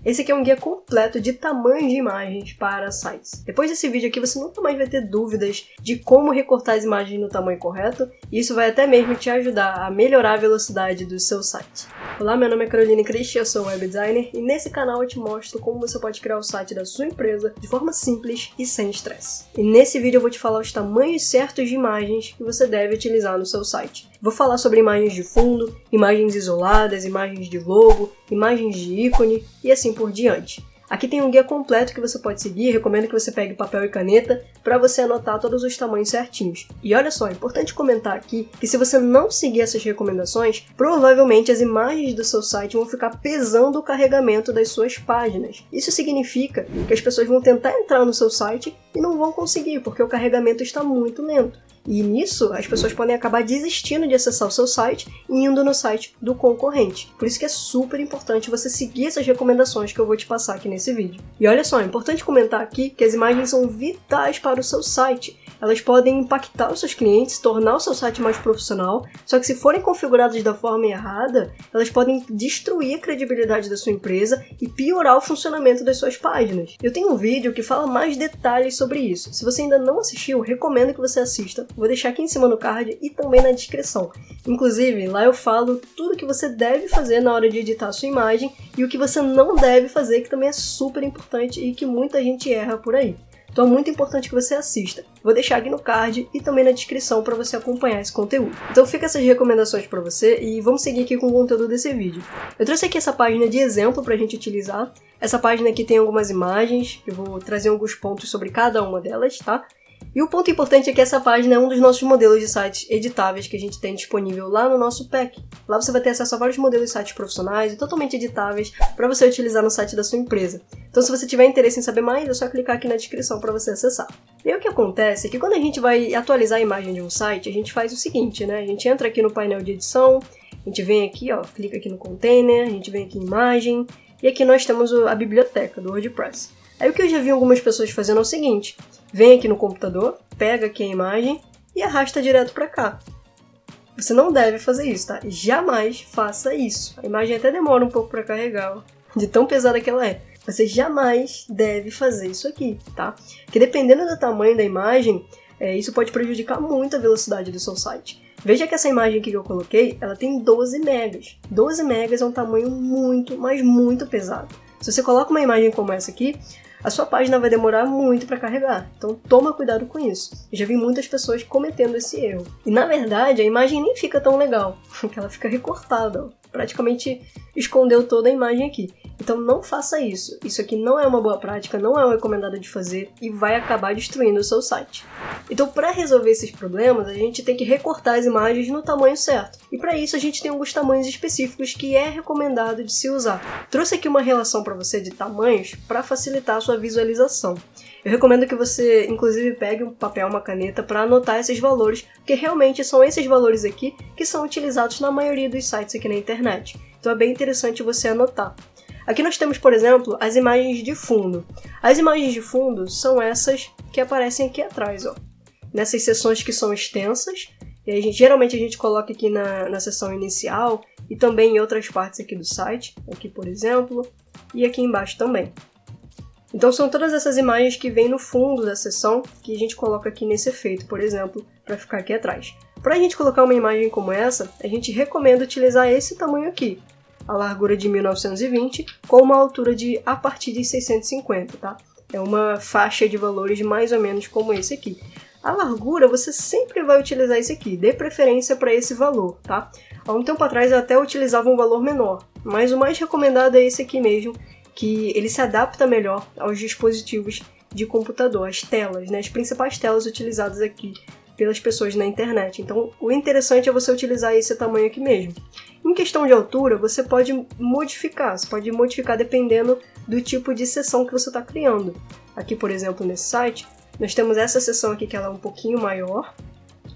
Esse aqui é um guia completo de tamanhos de imagens para sites. Depois desse vídeo aqui você nunca mais vai ter dúvidas de como recortar as imagens no tamanho correto, e isso vai até mesmo te ajudar a melhorar a velocidade do seu site. Olá, meu nome é Caroline Christi, eu sou web designer e nesse canal eu te mostro como você pode criar o site da sua empresa de forma simples e sem estresse. E nesse vídeo eu vou te falar os tamanhos certos de imagens que você deve utilizar no seu site. Vou falar sobre imagens de fundo, imagens isoladas, imagens de logo, imagens de ícone e assim por diante. Aqui tem um guia completo que você pode seguir, recomendo que você pegue papel e caneta para você anotar todos os tamanhos certinhos. E olha só, é importante comentar aqui que se você não seguir essas recomendações, provavelmente as imagens do seu site vão ficar pesando o carregamento das suas páginas. Isso significa que as pessoas vão tentar entrar no seu site e não vão conseguir, porque o carregamento está muito lento. E nisso, as pessoas podem acabar desistindo de acessar o seu site e indo no site do concorrente. Por isso que é super importante você seguir essas recomendações que eu vou te passar aqui nesse vídeo. E olha só, é importante comentar aqui que as imagens são vitais para o seu site. Elas podem impactar os seus clientes, tornar o seu site mais profissional, só que se forem configuradas da forma errada, elas podem destruir a credibilidade da sua empresa e piorar o funcionamento das suas páginas. Eu tenho um vídeo que fala mais detalhes sobre isso. Se você ainda não assistiu, recomendo que você assista. Vou deixar aqui em cima no card e também na descrição. Inclusive, lá eu falo tudo que você deve fazer na hora de editar a sua imagem e o que você não deve fazer, que também é super importante e que muita gente erra por aí. Então é muito importante que você assista. Vou deixar aqui no card e também na descrição para você acompanhar esse conteúdo. Então fica essas recomendações para você e vamos seguir aqui com o conteúdo desse vídeo. Eu trouxe aqui essa página de exemplo para a gente utilizar. Essa página aqui tem algumas imagens, eu vou trazer alguns pontos sobre cada uma delas, tá? E o ponto importante é que essa página é um dos nossos modelos de sites editáveis que a gente tem disponível lá no nosso pack. Lá você vai ter acesso a vários modelos de sites profissionais e totalmente editáveis para você utilizar no site da sua empresa. Então se você tiver interesse em saber mais, é só clicar aqui na descrição para você acessar. E aí o que acontece é que quando a gente vai atualizar a imagem de um site, a gente faz o seguinte, né? A gente entra aqui no painel de edição, a gente vem aqui, ó, clica aqui no container, a gente vem aqui em imagem, e aqui nós temos a biblioteca do WordPress. Aí o que eu já vi algumas pessoas fazendo é o seguinte: vem aqui no computador, pega aqui a imagem e arrasta direto para cá. Você não deve fazer isso, tá? Jamais faça isso. A imagem até demora um pouco para carregar, ó, de tão pesada que ela é. Você jamais deve fazer isso aqui, tá? Porque dependendo do tamanho da imagem, isso pode prejudicar muito a velocidade do seu site. Veja que essa imagem aqui que eu coloquei, ela tem 12 megas. 12 megas é um tamanho muito, mas muito pesado. Se você coloca uma imagem como essa aqui, a sua página vai demorar muito para carregar, então toma cuidado com isso. Eu já vi muitas pessoas cometendo esse erro. E na verdade a imagem nem fica tão legal, porque ela fica recortada, ó. Praticamente escondeu toda a imagem aqui. Então não faça isso. Isso aqui não é uma boa prática, não é o recomendado de fazer e vai acabar destruindo o seu site. Então para resolver esses problemas, a gente tem que recortar as imagens no tamanho certo. E para isso a gente tem alguns tamanhos específicos que é recomendado de se usar. Trouxe aqui uma relação para você de tamanhos para facilitar a sua visualização. Eu recomendo que você, inclusive, pegue um papel, uma caneta para anotar esses valores, porque realmente são esses valores aqui que são utilizados na maioria dos sites aqui na internet. Então é bem interessante você anotar. Aqui nós temos, por exemplo, as imagens de fundo. As imagens de fundo são essas que aparecem aqui atrás, ó. Nessas seções que são extensas, e aí geralmente a gente coloca aqui na seção inicial e também em outras partes aqui do site, aqui por exemplo, e aqui embaixo também. Então são todas essas imagens que vêm no fundo da seção que a gente coloca aqui nesse efeito, por exemplo, para ficar aqui atrás. Para a gente colocar uma imagem como essa, a gente recomenda utilizar esse tamanho aqui, a largura de 1920 com uma altura de a partir de 650, tá? É uma faixa de valores mais ou menos como esse aqui. A largura você sempre vai utilizar esse aqui, dê preferência para esse valor, tá? Há um tempo atrás eu até utilizava um valor menor, mas o mais recomendado é esse aqui mesmo, que ele se adapta melhor aos dispositivos de computador, as telas, né? As principais telas utilizadas aqui pelas pessoas na internet. Então, o interessante é você utilizar esse tamanho aqui mesmo. Em questão de altura, você pode modificar dependendo do tipo de seção que você está criando. Aqui, por exemplo, nesse site, nós temos essa seção aqui que ela é um pouquinho maior,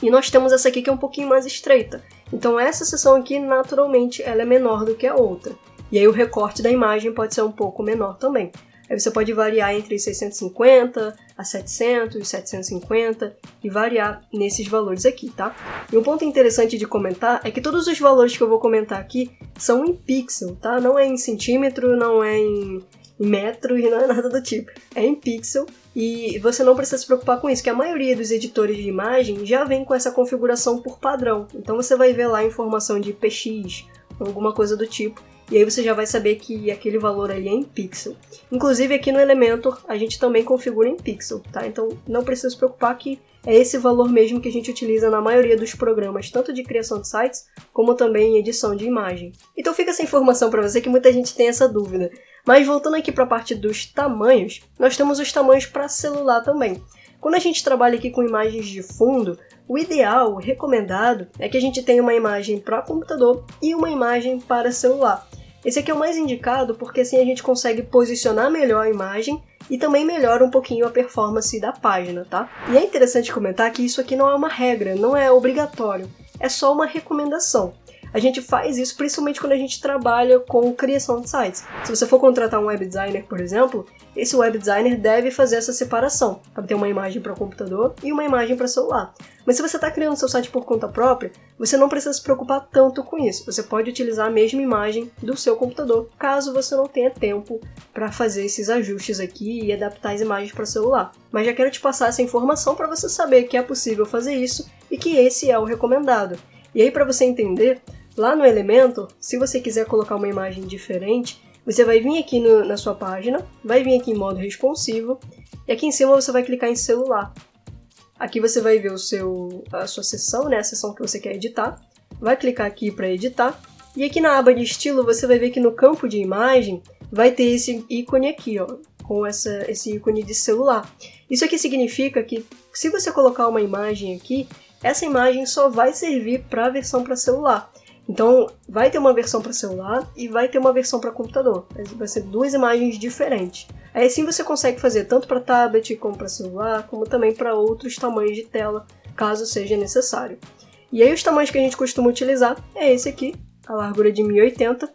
e nós temos essa aqui que é um pouquinho mais estreita. Então, essa seção aqui, naturalmente, ela é menor do que a outra. E aí o recorte da imagem pode ser um pouco menor também. Aí você pode variar entre 650 a 700, 750 e variar nesses valores aqui, tá? E um ponto interessante de comentar é que todos os valores que eu vou comentar aqui são em pixel, tá? Não é em centímetro, não é em metro e não é nada do tipo. É em pixel e você não precisa se preocupar com isso, que a maioria dos editores de imagem já vem com essa configuração por padrão. Então você vai ver lá a informação de PX, alguma coisa do tipo, e aí você já vai saber que aquele valor ali é em pixel. Inclusive aqui no Elementor a gente também configura em pixel, tá? Então não precisa se preocupar que é esse valor mesmo que a gente utiliza na maioria dos programas, tanto de criação de sites, como também em edição de imagem. Então fica essa informação para você que muita gente tem essa dúvida. Mas voltando aqui para a parte dos tamanhos, nós temos os tamanhos para celular também. Quando a gente trabalha aqui com imagens de fundo, o ideal, o recomendado, é que a gente tenha uma imagem para computador e uma imagem para celular. Esse aqui é o mais indicado porque assim a gente consegue posicionar melhor a imagem e também melhora um pouquinho a performance da página, tá? E é interessante comentar que isso aqui não é uma regra, não é obrigatório, é só uma recomendação. A gente faz isso principalmente quando a gente trabalha com criação de sites. Se você for contratar um web designer, por exemplo, esse web designer deve fazer essa separação, para ter uma imagem para computador e uma imagem para celular. Mas se você está criando seu site por conta própria, você não precisa se preocupar tanto com isso. Você pode utilizar a mesma imagem do seu computador, caso você não tenha tempo para fazer esses ajustes aqui e adaptar as imagens para celular. Mas já quero te passar essa informação para você saber que é possível fazer isso e que esse é o recomendado. E aí, para você entender, lá no Elementor, se você quiser colocar uma imagem diferente, você vai vir aqui na sua página, vai vir aqui em modo responsivo, e aqui em cima você vai clicar em celular. Aqui você vai ver a sua seção, né, a seção que você quer editar, vai clicar aqui para editar, e aqui na aba de estilo você vai ver que no campo de imagem vai ter esse ícone aqui, ó, com esse ícone de celular. Isso aqui significa que se você colocar uma imagem aqui, essa imagem só vai servir para a versão para celular. Então, vai ter uma versão para celular e vai ter uma versão para computador. Vai ser duas imagens diferentes. Aí assim você consegue fazer tanto para tablet como para celular, como também para outros tamanhos de tela, caso seja necessário. E aí os tamanhos que a gente costuma utilizar é esse aqui, a largura de 1080,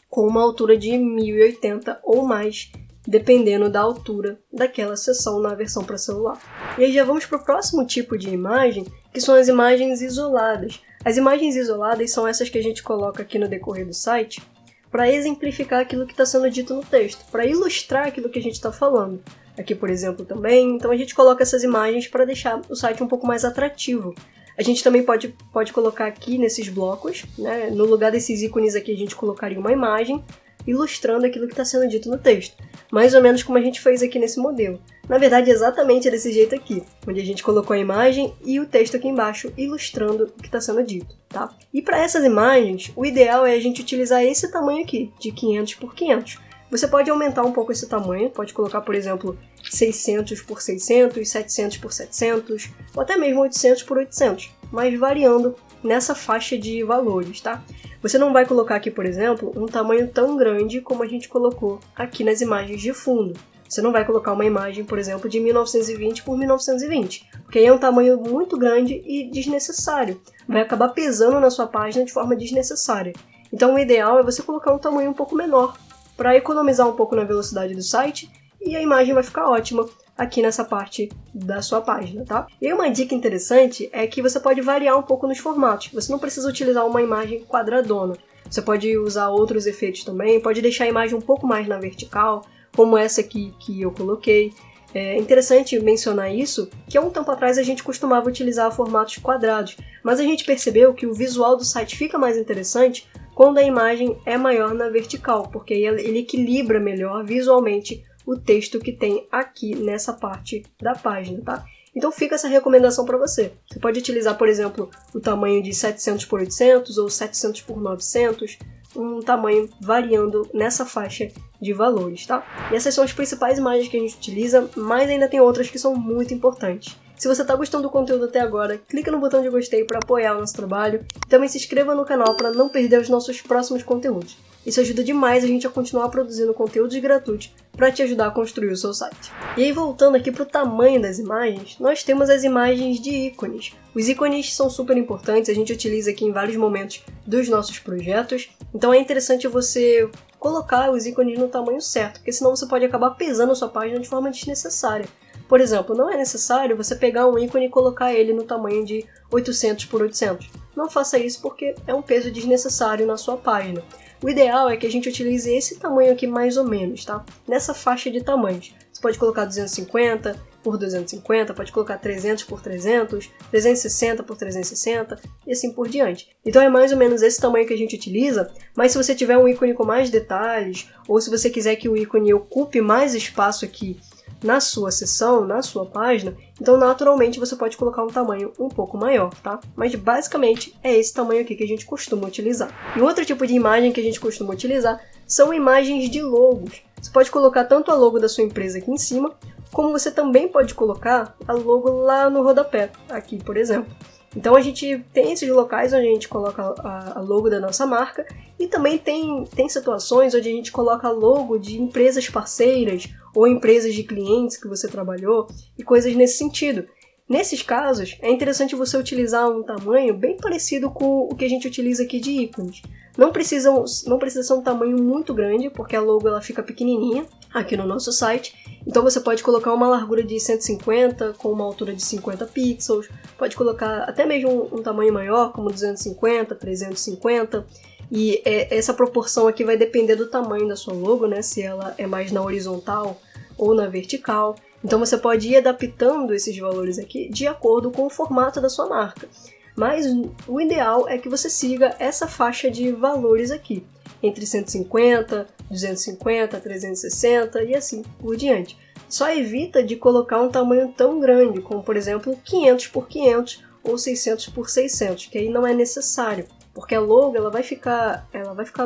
com uma altura de 1080 ou mais, dependendo da altura daquela seção na versão para celular. E aí já vamos para o próximo tipo de imagem, que são as imagens isoladas. As imagens isoladas são essas que a gente coloca aqui no decorrer do site para exemplificar aquilo que está sendo dito no texto, para ilustrar aquilo que a gente está falando. Aqui, por exemplo, também, então a gente coloca essas imagens para deixar o site um pouco mais atrativo. A gente também pode colocar aqui nesses blocos, né? No lugar desses ícones aqui a gente colocaria uma imagem ilustrando aquilo que está sendo dito no texto. Mais ou menos como a gente fez aqui nesse modelo. Na verdade, exatamente desse jeito aqui, onde a gente colocou a imagem e o texto aqui embaixo, ilustrando o que está sendo dito, tá? E para essas imagens, o ideal é a gente utilizar esse tamanho aqui, de 500 por 500. Você pode aumentar um pouco esse tamanho, pode colocar, por exemplo, 600 por 600, 700 por 700, ou até mesmo 800 por 800, mas variando nessa faixa de valores, tá? Você não vai colocar aqui, por exemplo, um tamanho tão grande como a gente colocou aqui nas imagens de fundo. Você não vai colocar uma imagem, por exemplo, de 1920 por 1920, porque aí é um tamanho muito grande e desnecessário. Vai acabar pesando na sua página de forma desnecessária. Então o ideal é você colocar um tamanho um pouco menor, para economizar um pouco na velocidade do site, e a imagem vai ficar ótima aqui nessa parte da sua página, tá? E uma dica interessante é que você pode variar um pouco nos formatos. Você não precisa utilizar uma imagem quadradona. Você pode usar outros efeitos também, pode deixar a imagem um pouco mais na vertical, como essa aqui que eu coloquei. É interessante mencionar isso, que há um tempo atrás a gente costumava utilizar formatos quadrados, mas a gente percebeu que o visual do site fica mais interessante quando a imagem é maior na vertical, porque ele equilibra melhor visualmente o texto que tem aqui nessa parte da página, tá? Então fica essa recomendação para você. Você pode utilizar, por exemplo, o tamanho de 700 por 800 ou 700 por 900, um tamanho variando nessa faixa de valores, tá? E essas são as principais imagens que a gente utiliza, mas ainda tem outras que são muito importantes. Se você está gostando do conteúdo até agora, clica no botão de gostei para apoiar o nosso trabalho e também se inscreva no canal para não perder os nossos próximos conteúdos. Isso ajuda demais a gente a continuar produzindo conteúdos gratuitos para te ajudar a construir o seu site. E aí, voltando aqui para o tamanho das imagens, nós temos as imagens de ícones. Os ícones são super importantes, a gente utiliza aqui em vários momentos dos nossos projetos, então é interessante você colocar os ícones no tamanho certo, porque senão você pode acabar pesando a sua página de forma desnecessária. Por exemplo, não é necessário você pegar um ícone e colocar ele no tamanho de 800 por 800. Não faça isso porque é um peso desnecessário na sua página. O ideal é que a gente utilize esse tamanho aqui mais ou menos, tá? Nessa faixa de tamanhos. Você pode colocar 250 por 250, pode colocar 300 por 300, 360 por 360 e assim por diante. Então é mais ou menos esse tamanho que a gente utiliza, mas se você tiver um ícone com mais detalhes, ou se você quiser que o ícone ocupe mais espaço aqui na sua seção, na sua página, então naturalmente você pode colocar um tamanho um pouco maior, tá? Mas basicamente é esse tamanho aqui que a gente costuma utilizar. E um outro tipo de imagem que a gente costuma utilizar são imagens de logos. Você pode colocar tanto a logo da sua empresa aqui em cima, como você também pode colocar a logo lá no rodapé, aqui por exemplo. Então a gente tem esses locais onde a gente coloca a logo da nossa marca e também tem situações onde a gente coloca a logo de empresas parceiras ou empresas de clientes que você trabalhou e coisas nesse sentido. Nesses casos, é interessante você utilizar um tamanho bem parecido com o que a gente utiliza aqui de ícones. Não precisa ser um tamanho muito grande, porque a logo ela fica pequenininha aqui no nosso site. Então você pode colocar uma largura de 150 com uma altura de 50 pixels, pode colocar até mesmo um tamanho maior, como 250, 350. E essa proporção aqui vai depender do tamanho da sua logo, né? Se ela é mais na horizontal ou na vertical. Então você pode ir adaptando esses valores aqui de acordo com o formato da sua marca. Mas o ideal é que você siga essa faixa de valores aqui, entre 150, 250, 360 e assim por diante. Só evita de colocar um tamanho tão grande, como por exemplo 500 por 500 ou 600 por 600, que aí não é necessário. Porque a logo ela vai ficar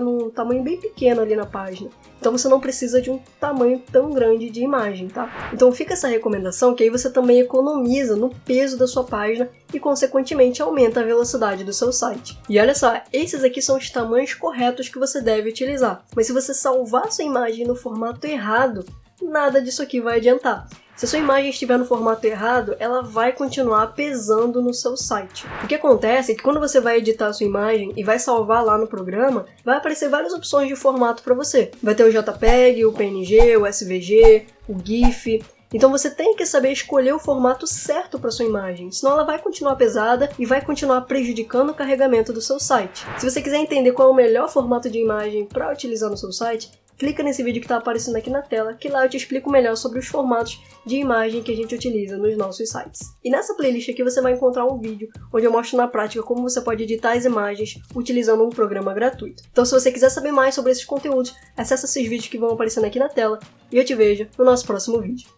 num tamanho bem pequeno ali na página. Então você não precisa de um tamanho tão grande de imagem, tá? Então fica essa recomendação que aí você também economiza no peso da sua página e consequentemente aumenta a velocidade do seu site. E olha só, esses aqui são os tamanhos corretos que você deve utilizar. Mas se você salvar sua imagem no formato errado, nada disso aqui vai adiantar. Se a sua imagem estiver no formato errado, ela vai continuar pesando no seu site. O que acontece é que quando você vai editar a sua imagem e vai salvar lá no programa, vai aparecer várias opções de formato para você. Vai ter o JPEG, o PNG, o SVG, o GIF. Então você tem que saber escolher o formato certo para sua imagem, senão ela vai continuar pesada e vai continuar prejudicando o carregamento do seu site. Se você quiser entender qual é o melhor formato de imagem para utilizar no seu site, clica nesse vídeo que está aparecendo aqui na tela, que lá eu te explico melhor sobre os formatos de imagem que a gente utiliza nos nossos sites. E nessa playlist aqui você vai encontrar um vídeo onde eu mostro na prática como você pode editar as imagens utilizando um programa gratuito. Então se você quiser saber mais sobre esses conteúdos, acessa esses vídeos que vão aparecendo aqui na tela e eu te vejo no nosso próximo vídeo.